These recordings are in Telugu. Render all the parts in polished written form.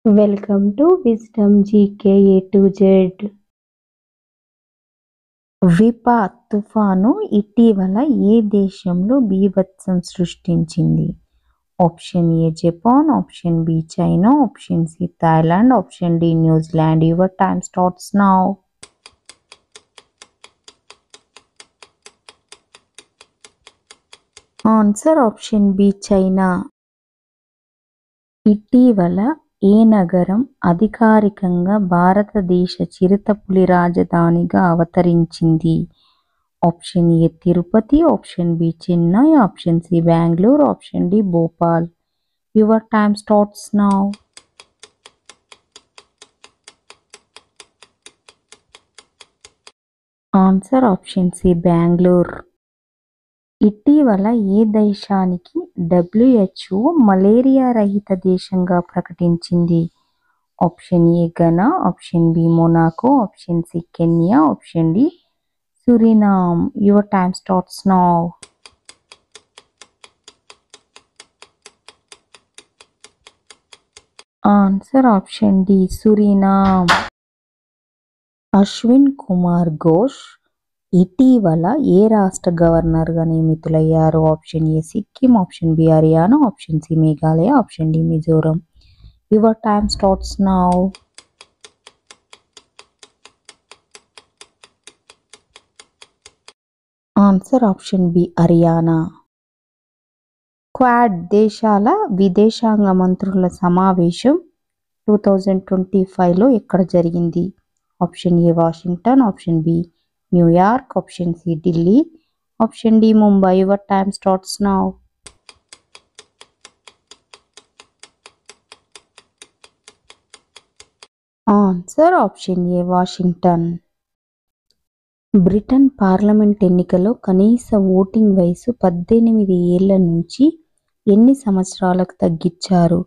Welcome to Wisdom GK A to Z. విపా తుఫాను ఇటీవల ఏ దేశంలో బీభత్సం సృష్టించింది? Option A Japan, option B China, option C Thailand, option D New Zealand. Your time starts now. Answer option B China. ఇటీవల ఏ నగరం అధికారికంగా భారతదేశ చిరుతపులి రాజధానిగా అవతరించింది? Option A Tirupati, option B Chennai, option C Bengaluru, option D Bhopal. Your time starts now. Answer option C Bengaluru. ఇటీవల ఏ దేశానికి WHO మలేరియా రహిత దేశంగా ప్రకటించింది? Option A Ghana, option B Monaco, option C Kenya, option D Suriname. Your time starts now. Answer option D Suriname. Ashwin Kumar Ghosh ఇటీవల ఏ రాష్ట్ర గవర్నర్గా నియమితులయ్యారు? Option A Sikkim, option B Haryana, option C Meghalaya, option D Mizoram. Your time starts now. Answer option B Haryana. Quad దేశాల విదేశాంగ మంత్రుల సమావేశం 2025లో ఎక్కడ జరిగింది? Option A Washington, option B New York, option C Delhi, option D Mumbai. Your time starts now. Answer option A Washington. Britain parliament ఎన్నికల్లో కనీస ఓటింగ్ వయసు 18 ఏళ్ల నుంచి ఎన్ని సంవత్సరాలకు తగ్గించారు?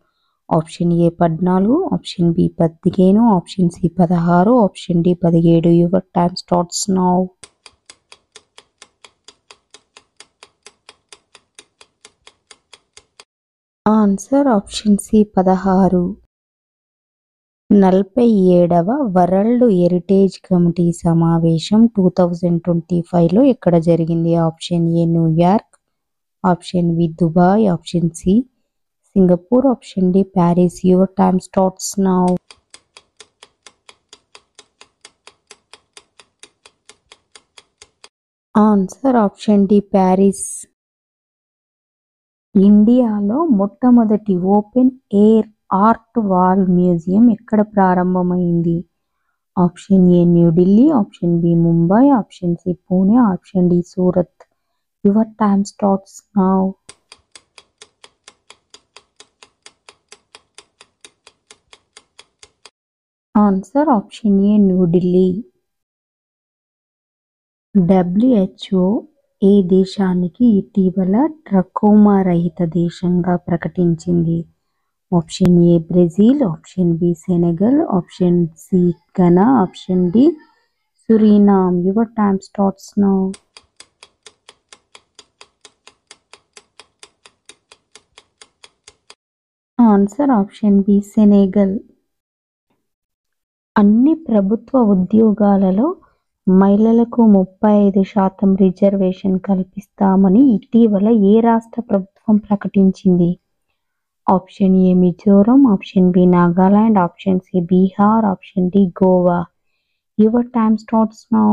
Option A 14, option B 15, option C 16, option D 17. Your time starts now. Answer option C 16. 47వ వరల్డ్ హెరిటేజ్ కమిటీ సమావేశం 2025లో ఎక్కడ జరిగింది? Option A New York, option B Dubai, option C Singapore, option D Paris. Your time starts now. Answer option D Paris. ఇండియాలో మొట్టమొదటి open air art wall museum ఎక్కడ ప్రారంభమైంది? Option A New Delhi, option B Mumbai, option C Pune, option D Surat. Your time starts now. Answer option A New Delhi. WHO ఏ దేశానికి ఇటీవల ట్రకోమా రహిత దేశంగా ప్రకటించింది? Option A Brazil, option B Senegal, option C Ghana, option D Suriname. Your time starts now. Answer option B Senegal. అన్ని ప్రభుత్వ ఉద్యోగాలలో మహిళలకు 35% రిజర్వేషన్ కల్పిస్తామని ఇటీవల ఏ రాష్ట్ర ప్రభుత్వం ప్రకటించింది? Option A Mizoram, option B Nagaland, option C Bihar, option D Goa. Your time starts now.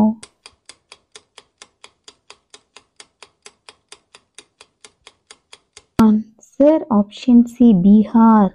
Answer option C Bihar.